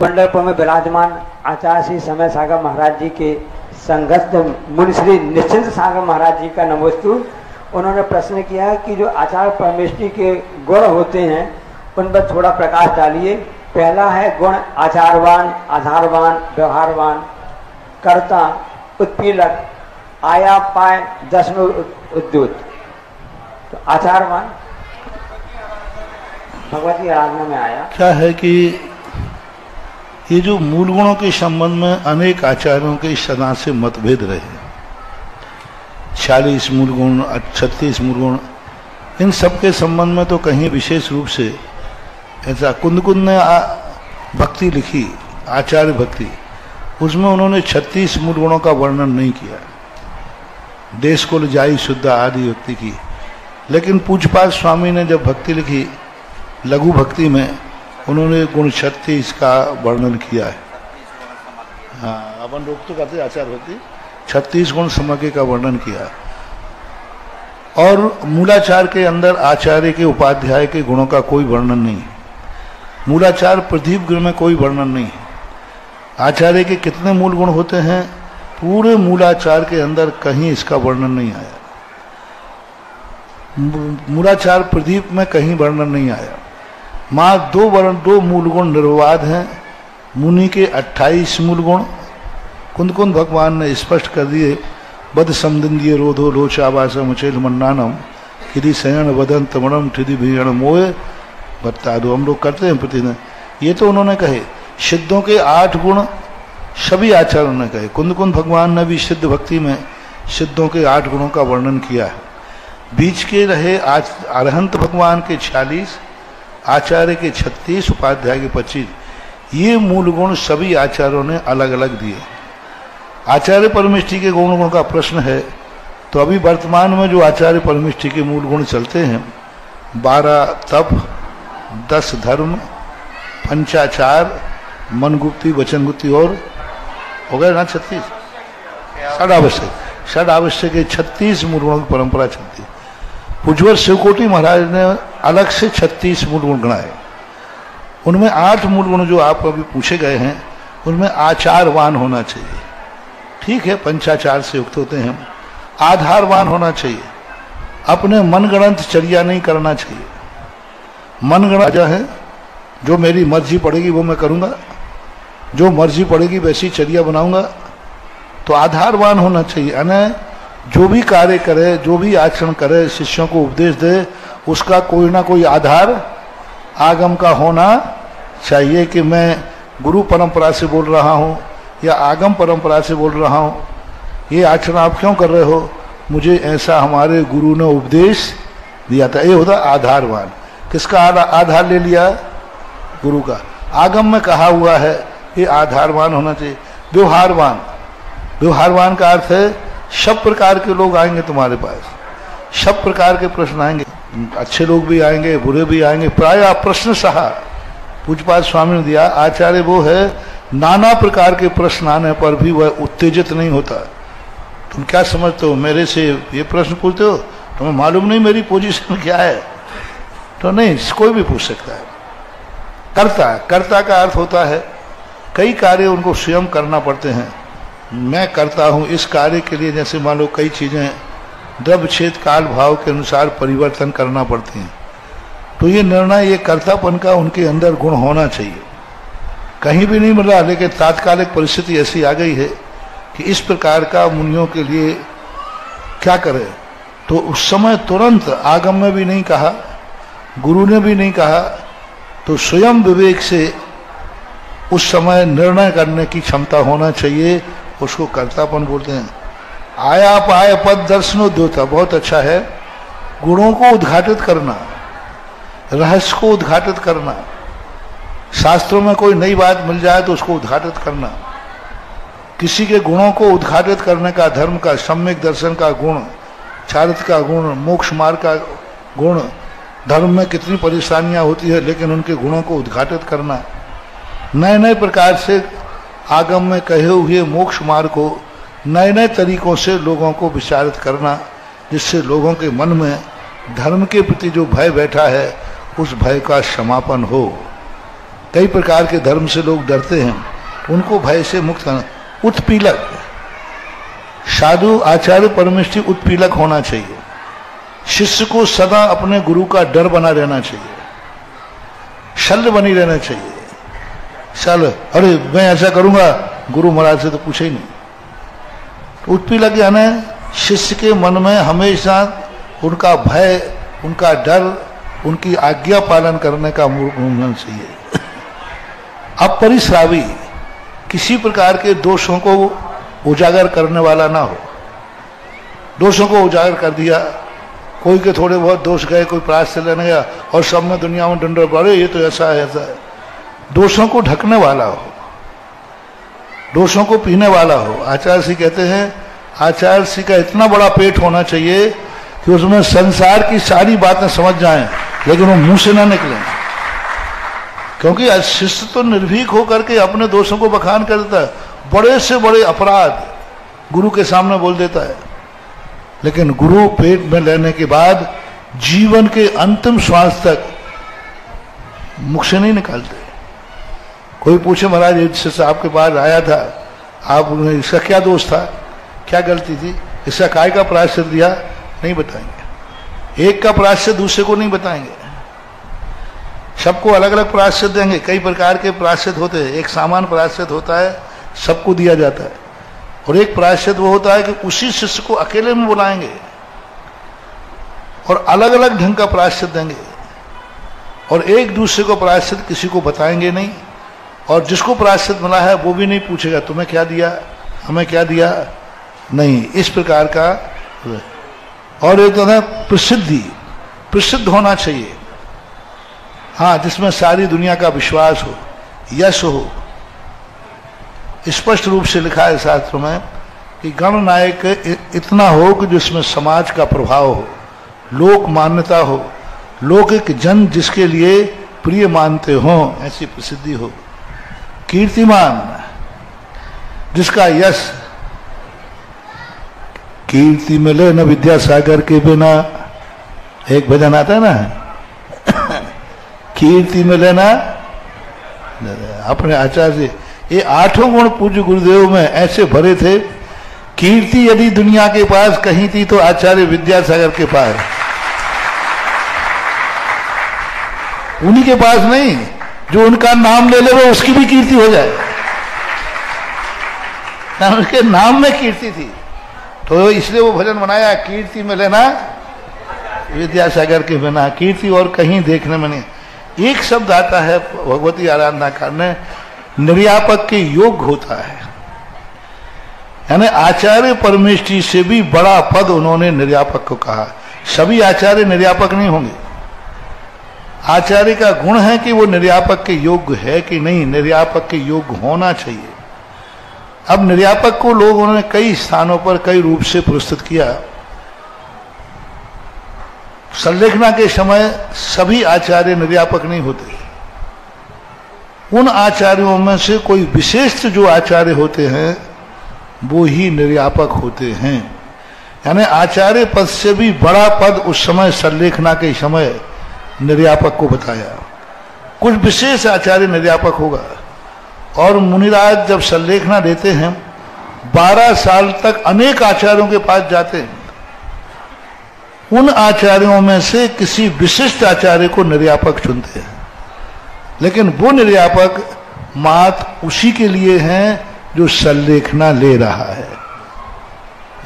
पंढरपुर में विराजमान आचार्य श्री समय सागर महाराज जी के संगत मुनि श्री निश्चिंत सागर महाराज जी का नमोस्तु। उन्होंने प्रश्न किया कि जो आचार्य परमेष्टि के गुण होते हैं उन पर थोड़ा प्रकाश डालिए। पहला है गुण आचारवान, आधारवान, व्यवहारवान, कर्ता, उत्पीड़क, आया पाए, दसवें उद्युत। तो आचारवान भगवत की आराधना में आया क्या है कि ये जो मूल गुणों के संबंध में अनेक आचार्यों के सदा से मतभेद रहे, 46 मूल गुण, 36 मूल गुण, इन सब के संबंध में तो कहीं विशेष रूप से ऐसा कुंद ने भक्ति लिखी, आचार्य भक्ति, उसमें उन्होंने 36 मूल गुणों का वर्णन नहीं किया। देश को जाई शुद्ध आदि भक्ति की, लेकिन पूज्यपाद स्वामी ने जब भक्ति लिखी लघु भक्ति में, उन्होंने गुण 36 का वर्णन किया है। हाँ, अपन लोग तो कहते आचार्य भक्ति 36 गुण समग्र का वर्णन किया है। और मूलाचार के अंदर आचार्य के उपाध्याय के गुणों का कोई वर्णन नहीं है। मूलाचार प्रदीप गुण में कोई वर्णन नहीं है। आचार्य के कितने मूल गुण होते हैं, पूरे मूलाचार के अंदर कहीं इसका वर्णन नहीं आया। मूलाचार प्रदीप में कहीं वर्णन नहीं आया। माँ दो मूल गुण निर्वाद हैं। मुनि के 28 मूल गुण कुंद भगवान ने स्पष्ट कर दिए। बद समदिंदिय रोधो लोचावास मुचेल मन्नानम खिदी सयन वदन तमणम ठिदी भीण मोए बता दो। हम लोग करते हैं प्रतिदिन, ये तो उन्होंने कहे। सिद्धों के 8 गुण सभी आचार्यों ने कहे। कुंद भगवान ने भी सिद्ध भक्ति में सिद्धों के 8 गुणों का वर्णन किया है। बीच के रहे अरहंत भगवान के 46, आचार्य के 36, उपाध्याय के 25, ये मूल गुण सभी आचार्यों ने अलग अलग दिए। आचार्य परमेष्टि के गुणों का प्रश्न है तो अभी वर्तमान में जो आचार्य परमेष्टि के मूल गुण चलते हैं, 12 तप, 10 धर्म, पंचाचार, मनगुप्ति, वचनगुप्ति और हो गए ना 36, षड आवश्यक के 36 मूल गुणों की परंपरा चलती है। पूज्यवर शिवकोटि महाराज ने अलग से 36 मूल गुण गणाए। उनमें 8 मूल गुण जो आप अभी पूछे गए हैं, उनमें आचारवान होना चाहिए। ठीक है, पंचाचार से युक्त होते हैं। आधारवान होना चाहिए, अपने मनगणंत चर्या नहीं करना चाहिए। मनगणंत है, जो मेरी मर्जी पड़ेगी वो मैं करूँगा, जो मर्जी पड़ेगी वैसी चर्या बनाऊंगा। तो आधारवान होना चाहिए, यानी जो भी कार्य करे, जो भी आचरण करे, शिष्यों को उपदेश दे, उसका कोई ना कोई आधार आगम का होना चाहिए। कि मैं गुरु परंपरा से बोल रहा हूँ या आगम परंपरा से बोल रहा हूँ, ये आचरण आप क्यों कर रहे हो, मुझे ऐसा हमारे गुरु ने उपदेश दिया था। ये होता आधारवान। किसका आधार ले लिया? गुरु का। आगम में कहा हुआ है, ये आधारवान होना चाहिए। व्यवहारवान, व्यवहारवान का अर्थ है सब प्रकार के लोग आएंगे तुम्हारे पास, सब प्रकार के प्रश्न आएंगे, अच्छे लोग भी आएंगे, बुरे भी आएंगे। प्राय प्रश्न सहा पूज्यपाद स्वामी ने दिया। आचार्य वो है, नाना प्रकार के प्रश्न आने पर भी वह उत्तेजित नहीं होता। तुम क्या समझते हो, मेरे से ये प्रश्न पूछते हो, तुम्हें मालूम नहीं मेरी पोजीशन क्या है? तो नहीं, कोई भी पूछ सकता है। कर्ता का अर्थ होता है कई कार्य उनको स्वयं करना पड़ते हैं। मैं करता हूँ इस कार्य के लिए, जैसे मान लो कई चीजें द्रव्य क्षेत्र काल भाव के अनुसार परिवर्तन करना पड़ती हैं, तो ये निर्णय, ये कर्तापन का उनके अंदर गुण होना चाहिए। कहीं भी नहीं मिल रहा, लेकिन तात्कालिक परिस्थिति ऐसी आ गई है कि इस प्रकार का मुनियों के लिए क्या करें, तो उस समय तुरंत आगम में भी नहीं कहा, गुरु ने भी नहीं कहा, तो स्वयं विवेक से उस समय निर्णय करने की क्षमता होना चाहिए। उसको कर्तापन बोलते हैं। आया पाय पद दर्शनोद्योता बहुत अच्छा है। गुणों को उद्घाटित करना, रहस्य को उद्घाटित करना, शास्त्रों में कोई नई बात मिल जाए तो उसको उद्घाटित करना, किसी के गुणों को उद्घाटित करने का, धर्म का, सम्यक दर्शन का गुण, चारित्र का गुण, मोक्ष मार्ग का गुण, धर्म में कितनी परेशानियां होती है लेकिन उनके गुणों को उद्घाटित करना, नए नए प्रकार से आगम में कहे हुए मोक्ष मार्ग को नए नए तरीकों से लोगों को विचारित करना, जिससे लोगों के मन में धर्म के प्रति जो भय बैठा है उस भय का समापन हो। कई प्रकार के धर्म से लोग डरते हैं, उनको भय से मुक्त करना। उत्पीलक, साधु आचार्य परमेष्ठी उत्पीलक होना चाहिए। शिष्य को सदा अपने गुरु का डर बना रहना चाहिए, शल्य बनी रहना चाहिए। चल अरे मैं ऐसा करूंगा, गुरु महाराज से तो पूछे ही नहीं। तो उत्पीलक यानी शिष्य के मन में हमेशा उनका भय, उनका डर, उनकी आज्ञा पालन करने का मूड होना चाहिए। अपरिश्रावी, किसी प्रकार के दोषों को उजागर करने वाला ना हो। दोषों को उजागर कर दिया, कोई के थोड़े बहुत दोष गए, कोई प्रायश्चित लेने गया और सब में दुनिया में डंडोर पड़े, ये तो ऐसा है ऐसा है। दोषों को ढकने वाला हो, दोषों को पीने वाला हो। आचार्य श्री कहते हैं, आचार्य श्री का इतना बड़ा पेट होना चाहिए कि उसमें संसार की सारी बातें समझ जाएं, लेकिन वो मुंह से ना निकलें। क्योंकि शिष्य तो निर्भीक होकर के अपने दोषों को बखान कर देता है, बड़े से बड़े अपराध गुरु के सामने बोल देता है, लेकिन गुरु पेट में लेने के बाद जीवन के अंतिम श्वास तक मुख से नहीं निकालते। कोई पूछे महाराज ये शिष्य आपके पास आया था, आप इसका क्या दोष था, क्या गलती थी, इसका काय का प्रायश्चित दिया, नहीं बताएंगे। एक का प्रायश्चित दूसरे को नहीं बताएंगे, सबको अलग अलग प्रायश्चित देंगे। कई प्रकार के प्रायश्चित होते हैं, एक सामान्य प्रायश्चित होता है सबको दिया जाता है, और एक प्रायश्चित वो होता है कि उसी शिष्य को अकेले में बुलाएंगे और अलग अलग ढंग का प्रायश्चित देंगे, और एक दूसरे को प्रायश्चित किसी को बताएंगे नहीं, और जिसको प्रायश्चित मिला है वो भी नहीं पूछेगा तुम्हें क्या दिया, हमें क्या दिया, नहीं। इस प्रकार का। और एक तो है प्रसिद्धि, प्रसिद्ध होना चाहिए, हाँ, जिसमें सारी दुनिया का विश्वास हो, यश हो। स्पष्ट रूप से लिखा है शास्त्र में कि गणनायक इतना हो कि जिसमें समाज का प्रभाव हो, लोक मान्यता हो, लौकिक जन जिसके लिए प्रिय मानते हो, ऐसी प्रसिद्धि हो। कीर्तिमान, जिसका यश, कीर्ति मिले न विद्यासागर के बिना, एक भजन आता है ना, कीर्ति मिले ना। अपने आचार्य, ये आठों गुण पूज्य गुरुदेव में ऐसे भरे थे। कीर्ति यदि दुनिया के पास कहीं थी तो आचार्य विद्यासागर के पास, उन्हीं के पास नहीं, जो उनका नाम ले ले वो उसकी भी कीर्ति हो जाए, ना उसके नाम में कीर्ति थी। तो इसलिए वो भजन बनाया, कीर्ति में लेना विद्यासागर के बिना, कीर्ति और कहीं देखने में नहीं। एक शब्द आता है भगवती आराधना करने, निर्यापक के योग्य होता है, यानी आचार्य परमेष्ठी से भी बड़ा पद उन्होंने निर्यापक को कहा। सभी आचार्य निर्यापक नहीं होंगे, आचार्य का गुण है कि वो निर्यापक के योग्य है कि नहीं, निर्यापक के योग्य होना चाहिए। अब निर्यापक को लोग उन्होंने कई स्थानों पर कई रूप से प्रस्तुत किया। संलेखना के समय सभी आचार्य निर्यापक नहीं होते, उन आचार्यों में से कोई विशेष जो आचार्य होते हैं वो ही निर्यापक होते हैं। यानी आचार्य पद से भी बड़ा पद उस समय संलेखना के समय निर्यापक को बताया। कुछ विशेष आचार्य निर्यापक होगा, और मुनिराज जब संलेखना देते हैं 12 साल तक अनेक आचार्यों के पास जाते हैं, उन आचार्यों में से किसी विशिष्ट आचार्य को निर्यापक चुनते हैं। लेकिन वो निर्यापक मात उसी के लिए हैं जो संलेखना ले रहा है,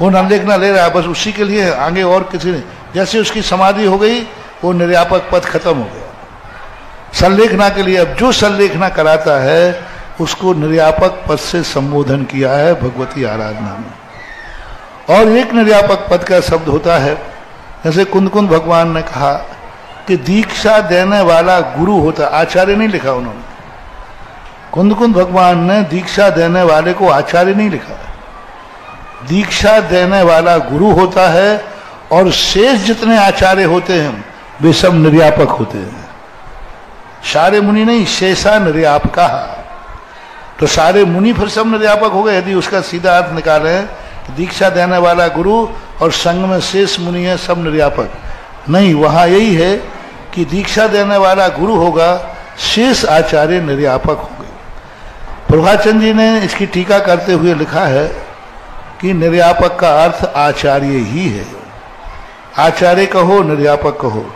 वो संलेखना ले रहा है बस उसी के लिए है, आगे और किसी नहीं। जैसे उसकी समाधि हो गई वो निर्यापक पद खत्म हो गया संलेखना के लिए। अब जो संलेखना कराता है उसको निर्यापक पद से संबोधन किया है भगवती आराधना में। और एक निर्यापक पद का शब्द होता है, जैसे कुंद भगवान ने कहा कि दीक्षा देने वाला गुरु होता, आचार्य नहीं लिखा उन्होंने। कुंद भगवान ने दीक्षा देने वाले को आचार्य नहीं लिखा, दीक्षा देने वाला गुरु होता है, और शेष जितने आचार्य होते हैं वे सब निर्यापक होते हैं। सारे मुनि नहीं, शेषा निर्यापका, तो सारे मुनि फिर सब निर्यापक हो गए यदि उसका सीधा अर्थ निकाले कि दीक्षा देने वाला गुरु और संग में शेष मुनि है सब निर्यापक। नहीं, वहां यही है कि दीक्षा देने वाला गुरु होगा, शेष आचार्य निर्यापक होंगे। प्रभाचंद जी ने इसकी टीका करते हुए लिखा है कि निर्यापक का अर्थ आचार्य ही है। आचार्य कहो निर्यापक कहो।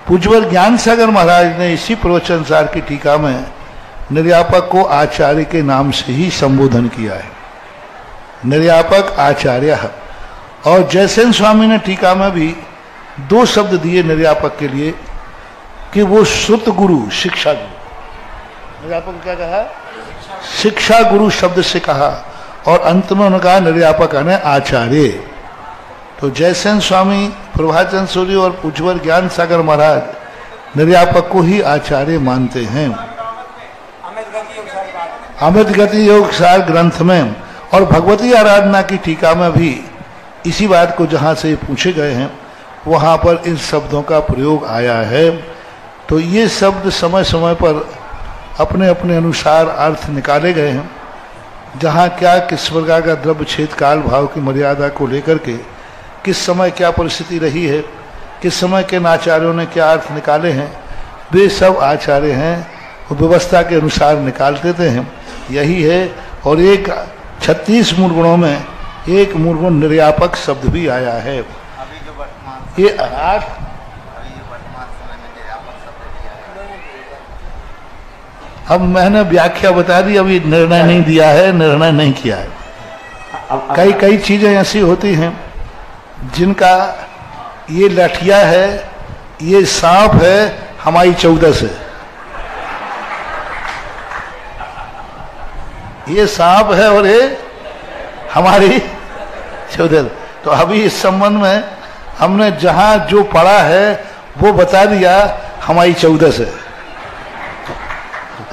पूज्यवर ज्ञान सागर महाराज ने इसी प्रवचनसार की टीका में निर्यापक को आचार्य के नाम से ही संबोधन किया है, निर्यापक आचार्य है। और जयसेन स्वामी ने टीका में भी दो शब्द दिए निर्यापक के लिए कि वो श्रुत गुरु, शिक्षा गुरु। निर्यापक क्या कहा? शिक्षा गुरु शब्द से कहा, और अंत में उन्होंने कहा निर्यापक ने आचार्य। तो जयसेन स्वामी, प्रभाचंद सूर्य और पूज्यवर ज्ञान सागर महाराज निर्यापक को ही आचार्य मानते हैं। अमृत गति योग सार ग्रंथ में और भगवती आराधना की टीका में भी इसी बात को जहाँ से पूछे गए हैं वहाँ पर इन शब्दों का प्रयोग आया है। तो ये शब्द समय समय पर अपने अपने अनुसार अर्थ निकाले गए हैं। जहाँ क्या किस प्रकार का द्रव्य छेद काल भाव की मर्यादा को लेकर के किस समय क्या परिस्थिति रही है, किस समय के आचार्यों ने क्या अर्थ निकाले हैं, वे सब आचार्य हैं, वो व्यवस्था के अनुसार निकाल देते हैं। यही है। और एक 36 मूल गुणों में एक मूल गुण निर्यापक शब्द भी आया है। ये 8 अब मैंने व्याख्या बता दी, अभी निर्णय नहीं दिया है, निर्णय नहीं किया है। कई चीजें ऐसी होती हैं जिनका ये लठिया है, ये सांप है, हमारी 14 है। ये सांप है और ये हमारी 14। तो अभी इस संबंध में हमने जहां जो पढ़ा है वो बता दिया, हमारी 14 है।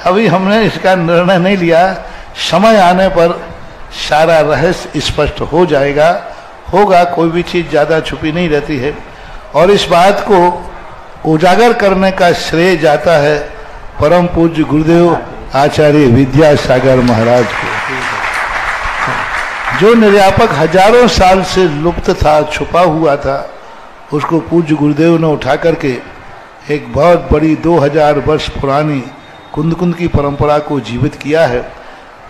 अभी हमने इसका निर्णय नहीं लिया। समय आने पर सारा रहस्य स्पष्ट हो जाएगा, होगा। कोई भी चीज ज्यादा छुपी नहीं रहती है। और इस बात को उजागर करने का श्रेय जाता है परम पूज्य गुरुदेव आचार्य विद्यासागर महाराज को, जो निर्यापक हजारों साल से लुप्त था, छुपा हुआ था। उसको पूज्य गुरुदेव ने उठा करके एक बहुत बड़ी 2000 वर्ष पुरानी कुंद कुंद की परंपरा को जीवित किया है।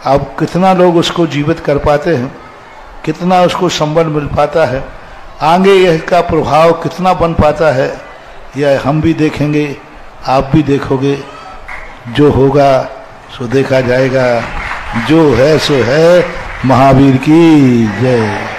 अब कितना लोग उसको जीवित कर पाते हैं, कितना उसको संबल मिल पाता है, आगे इसका प्रभाव कितना बन पाता है, यह हम भी देखेंगे, आप भी देखोगे। जो होगा सो देखा जाएगा। जो है सो है। महावीर की जय।